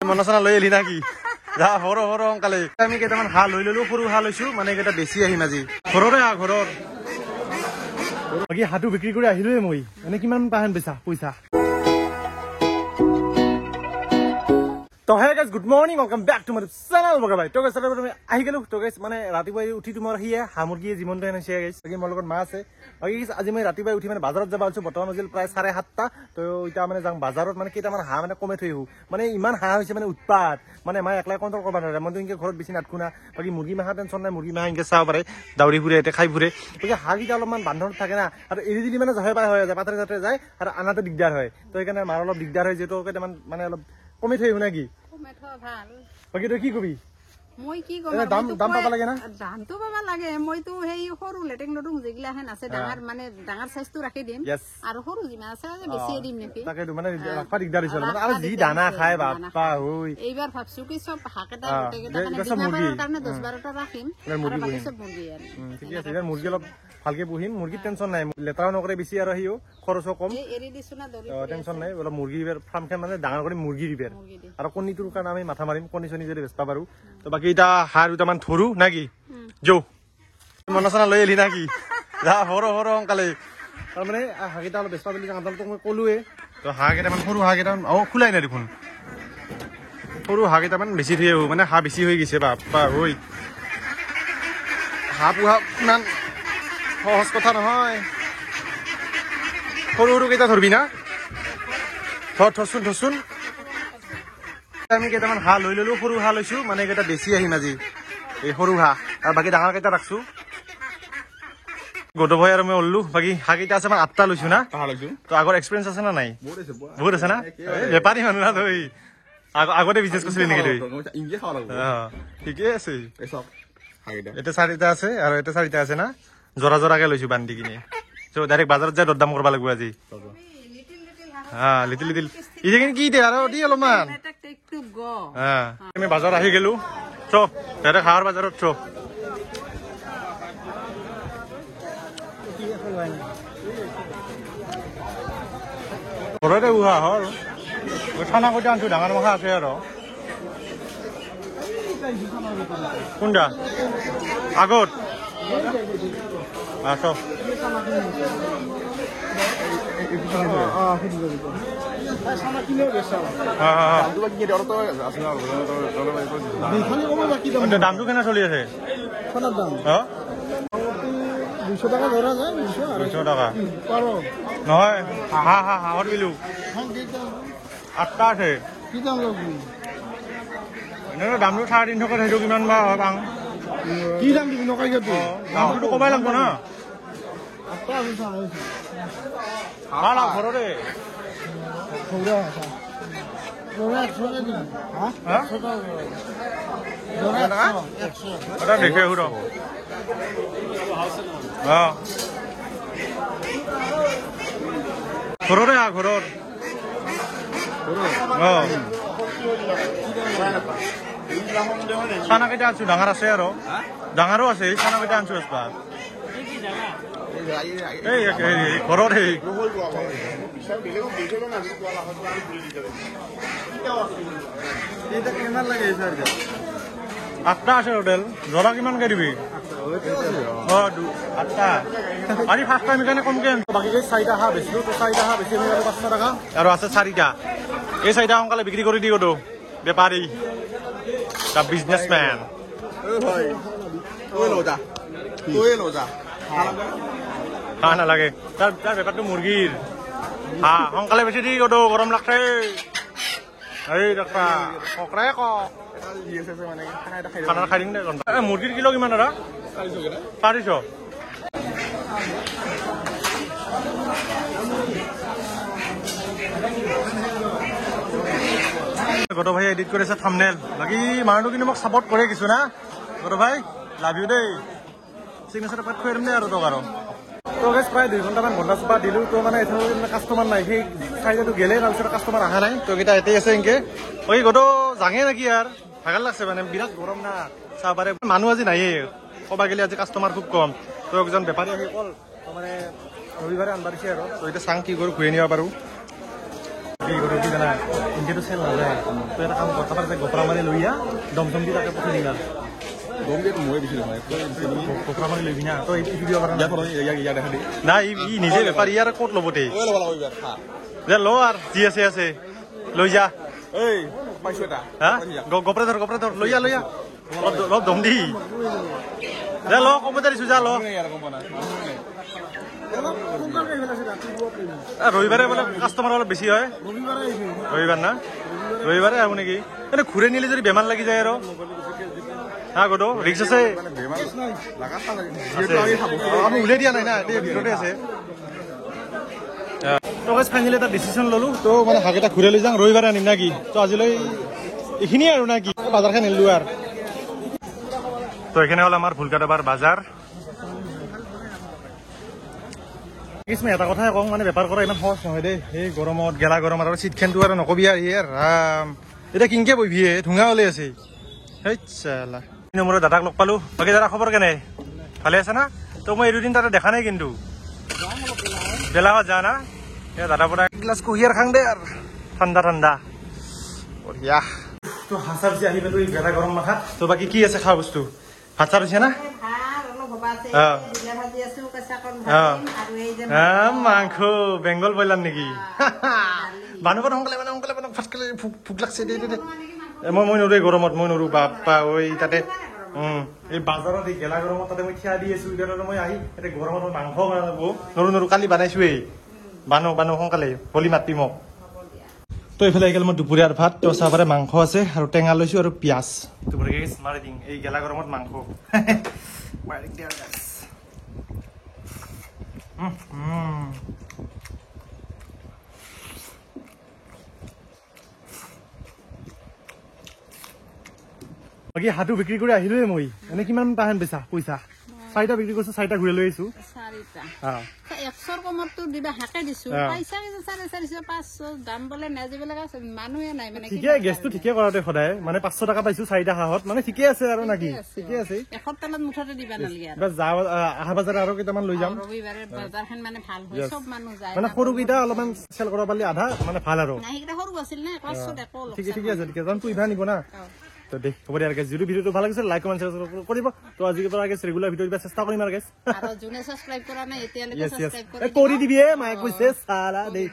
মনচনা লৈ এলি নাকি যা সৰ সোনকালে আমি কেইটামান হাঁহ লৈ ললো সৰু হাঁহ লৈছো মানে কেইটা বেছি আহিম আজি ঘৰৰে হাঁহ ঘৰৰ বাকী হাঁহটো বিক্ৰী কৰি আহিলোৱে মই এনে কিমান পাহেন বেচা পইচা তো hey guys good morning welcome back to my channel বগা ভাই তো গাইজ আমি আহি গেলো তো গাইজ মানে ৰাতিপুৱাই উঠি তোমাৰ হিয়ে হাঁহ মুৰ্গীয়ে জীৱনটো এনে আছে গাইজ বাকী মোৰ লগত মা আছে বাকী আজি মই ৰাতিপুৱাই উঠি মানে বাজাৰত যাব আছো বৰ্তমান হৈছিল প্ৰায় 7:30 তো এতিয়া মানে যাম বাজাৰত মানে কেইটামান হাঁহ মানে কমে থৈ আহো মানে ইমান হাঁহ হৈছে মানে উৎপাত মানে মই একলাই কণ্ট্ৰল কৰিব নোৱাৰে মই ইনকে ঘৰত বেছি নাথকো না বাকী মুৰ্গী মাহা টেনচন নাই মুৰ্গী মাহা ইনকে চাব পাৰে দাউৰি ফুৰে এতে খাই ফুৰে বাকী হাঁহকেইটা অলপমান বান্ধনত থাকে না আৰু এৰি দিলি মানে জহে পাই হৈ যায় পাথৰে চাথৰে যায় আৰু আনাটো দিগদাৰ হয় তো সেইকাৰণে মাৰ অলপ দিগদাৰ হয় যিহেতু কেইটামান মানে অলপ কমে থৈ আহো নাকি বাকী তই কি কবি মই কি কম দাম পাবা লাগে না দামটো পাবা লাগে মইতো সেই সৰু লেটেং লটং যেগিলা হেন আছে ডাঙৰ মানে ডাঙৰ সাইজটো ৰাখি দিম আৰু সৰু যিমান আছে বেছি দিম নেকি তাকেতো মানে ৰাখা দিগদাৰ হৈছে মানে আৰু যি দানা খায় বাপ্পা হই এইবাৰ ভাবছো কি সব হাকেটা গোটেকেটা মানে কাৰণে 10-12টা ৰাখিম আৰু বাকি সব মুৰ্গী আৰু ঠিক আছে এবাৰ মুৰ্গী অলপ ভালকে পুহিম মুৰ্গী টেনচন নাই লেতাও নকৰে বেছি আৰু হিও খৰচো কম এৰি দিছো না দৰি টেনচন নাই অলপ মুৰ্গী ফাৰ্ম খান মানে ডাঙৰ কৰি মুৰ্গী দিবে আৰু কণীটোৰ কাৰণে আমি মাথা মাৰিম কণী চনি যদি বেচবা পাৰো তো বাকি এটা হাঁহ দুটামান ধৰো নাকি যৌ মনচনা লৈ এলি নাকি যা সৰ সোনকালে তাৰ মানে হাঁহকেইটা অলপ বেচবা বুলি তোক মই ক'লোৱে তো হাঁহ কেইটামান সৰু হাঁহ কেইটামান খোলাই নাই দেখোন সৰু হাঁহ কেইটামান বেছি থৈ আহো মানে হাঁহ বেছি হৈ গৈছে বাপ্পা ঐ হাঁহ পোহা ইমান সহজ কথা নহয় সৰু সৰু কেইটা ধৰবি না থচোন আমি কেইটামান হাঁহ লৈ ললো সৰু হাঁহ লৈছো মানে কেইটা বেছি আহিম আজি এই সৰু হাঁহ আৰু বাকী ডাঙৰ কেইটা ৰাখছো গৌতম ভাই আৰু মই ওললো বাকী হাঁহ কেইটা আছে মই 8টা লৈছো না তো আগৰ এক্সপিৰিয়েঞ্চ আছে না নাই বহুত আছে না বেপাৰী মানুহ না তই আগতে বিজনেছ কৰিছিলি নেকি তই ঠিকে আছে এটা 4টা আছে আৰু এটা 4টা আছে না জৰা জৰাকে লৈছো বান্ধি কিনে ডাইৰেক্ট বাজাৰত যাই দৰদাম কৰিব লাগিব আজি লিটিল ইদিন কি দে আৰু দি অলপমান আমি বাজাৰত আহি গেলো ডাইৰেক্ট হাঁহৰ বাজাৰত ঘৰতে উহা হৰ খানা কৈটা আনছো ডাঙৰ মাখা আছে আৰু কোনটা আগত আছ দামটো কেনে চলি আছে 200 টাকা ধৰা যায় 200 টাকা নহয় হাঁহৰ কিলো 8টা আছে দামটো 350 সেইটো কিমান বা হয় পাং কি দাম দিবি নকয় দামটো কমাই লাগব না ঘৰতে দেখে আহো ঘৰতে ঘৰৰ চানা কেইটা আনছো ডাঙৰ আছে আৰু ডাঙৰো আছে চানা কেইটা আনছো ঘৰত কিমান লাগে 8টা আছে হোটেল জৰা কিমানকে দিবি 8টা আজি ফাৰ্ষ্ট টাইম সেইকাৰণে কমকে বাকী 4টা হাঁহ বেচিলো তো 4টা হাঁহ বেছি 500 টকা আৰু আছে 4টা এই 4টা সোনকালে বিক্ৰী কৰি দিও তো বেপাৰী দা বিজনেছমেন হাঁহ নালাগে তাৰ বেপাৰটো মুৰ্গীৰ হাঁহ সোনকালে বেছি দি কতো গৰম লাগছে এই দেখা ককৰাই খানা খাই দিম দে মুৰ্গীৰ কিলো কিমান দাদা 400 গৌতম ভাই এডিট কৰিছে থাম্বনেল বাকী মানুহটো কিন্তু মোক ছাপৰ্ট কৰে কিছু না গৌতম ভাই লাভ ইউ দেই চিগনেচাৰ পাত খুৱাই দিম দে আৰু তোক আৰু তো গাইজ প্ৰায় 2 ঘণ্টামান ঘণ্টা চপা দিলো তো মানে এতিয়ালৈকে কাষ্টমাৰ নাই সেই চাইডটো গেলে তাৰপিছত কাষ্টমাৰ অহা নাই তো কেইটা এতেই আছে এনেকে ওই গৌতম জাঙে নেকি আৰু ভাগাল লাগছে মানে বিৰাট গৰম না চাহ পাৰে মানুহ আজি নাইয়ে ক'বা গেলে আজি কাষ্টমাৰ খুব কম তো একজন বেপাৰী আহি কল মানে ৰবিবাৰে আনবা দিছে আৰু তো এতিয়া চাং কি কৰো ঘূৰি নিব পাৰো এই ঘৰৰ কি জানা ইণ্ডিয়াটো চেল নাযায় তো এটা কাম কৰ তাৰপৰা গোপৰা মাৰি লৈ আহ দমচম দি তাকে পঠাই দিবা গোপৰা মাৰি লৈ না তই এইটো দিব পাৰা নাই ই নিজে বেপাৰী ইয়াৰ ক'ত ল'ব দে যে ল আৰু যি আছে আছে লৈ যা হা গোপৰে ধৰ লৈ যা অলপ দম দি দে ল কমতে দিছো যা ল ৰবিবাৰে বোলে কাষ্টমাৰ অলপ বেছি হয় ৰবিবাৰ না ৰবিবাৰে আহো নেকি এনে ঘূৰে নিলে যদি বেমাৰ লাগি যায় আৰু হা গদ ৰিক্স আছে আমি উলিয়াই দিয়া নাই না এতিয়া ভিতৰতে আছে তো ফাইনেলি এটা ডিচিশ্যন ল'লো তো মানে হাক এটা ঘূৰাই লৈ যাওঁ ৰবিবাৰে আনিম না কি তো আজিলৈ এইখিনিয়ে আৰু না কি বাজাৰখন নিলো আৰু তো এইখিনি হ'ল আমাৰ ভুলকাটাবাৰ বাজাৰ কিছুমান এটা কথাই কওঁ মানে বেপাৰ কৰা ইমান সহজ নহয় দেই এই গৰমত গেলা গৰম আৰু চিটখেনটো আৰু নকবি আৰু ইয়াৰ ৰাম এতিয়া কিনকে বহিবিয়ে ধুঙা ওলাই আছে সেই চালা মোৰ দাদাক লগ পালো বাকী দাদা খবৰ কেনে ভালে আছে না তো মই এই দুদিন তাতে দেখা নাই কিন্তু বেলাহত যা না এই দাদা পৰা গ্লাছ কুঁহিয়াৰ খাং দে আৰু ঠাণ্ডা ঠাণ্ডা বঢ়িয়া তো হাঁচা পিছি আহি পালো এই গেলা গৰম মাথাত তো বাকী কি আছে খোৱা বস্তু ভাত চাত হৈছে না মাংস বেংগল ব্ৰইলাৰ নেকি মানুহ সোনকালে মানে সোনকালে মানে ফাটকালে ভোক লাগছে দে মই নৰো গৰমত মই নৰো বাপ্পা ঐ তাতে এই বাজাৰত এই গেলা গৰমত তাতে মই থিয়া দি আছো এতিয়া মই আহি এতিয়া গৰমত মাংস নৰো কালি বানাইছোৱেই বানো সোনকালে হলি মাতি মোক তো এইফালে আহি গ'ল মই দুপৰীয়াৰ ভাত তো চাহপাতে মাংস আছে আৰু টেঙা লৈছো আৰু পিঁয়াজ দুপৰীয়া মাৰি দিম এই গেলা গৰমত মাংস মাৰি দিয়া বাকী হাতটো বিক্ৰী কৰি আহিলোৱে মই এনে কিমান তাহেন পইচা 4টা বিক্ৰী কৰিছো 4টা ঘূৰাই লৈ আহিছো 100ৰ কমতটো দিবা হাকে দিছো পইচা 450 500 দাম বলে নেজিবিলাক আছে মানুহে নাই মানে ঠিকে গেছটো ঠিকে কৰাতে সদায় মানে 500 টাকা পাইছো 4টা হাহত মানে ঠিকে আছে আৰু নাকি ঠিকে আছে এসপ্তাহত মুঠতে দিবা নালাগে বাস যাও আহা বাজারে আৰু কেইটামান লৈ যাম ৰবিবাৰে বাজাৰখন মানে ভাল হয় সব মানুহ যায় মানে সৰু কেইটা অলপমান চেল কৰা পালি আধা মানে ভাল আৰু নাই এটা সৰু আছিল না ক্লাছত একো ঠিক আছে জান তুই ইভা নিব না তো দেখ হ'ব দিয়া গাইস যদি ভিডিওটো ভাল লাগিছে লাইক কমেন্ট শেয়ার কৰিব তো আজিৰ পৰা গাইস ৰেগুলাৰ ভিডিও দিবা চেষ্টা কৰিম আৰু গাইস আৰু যোনে সাবস্ক্ৰাইব কৰা নাই এতিয়ালৈকে সাবস্ক্ৰাইব কৰি দিবি মায়ে কৈছে সালা দেই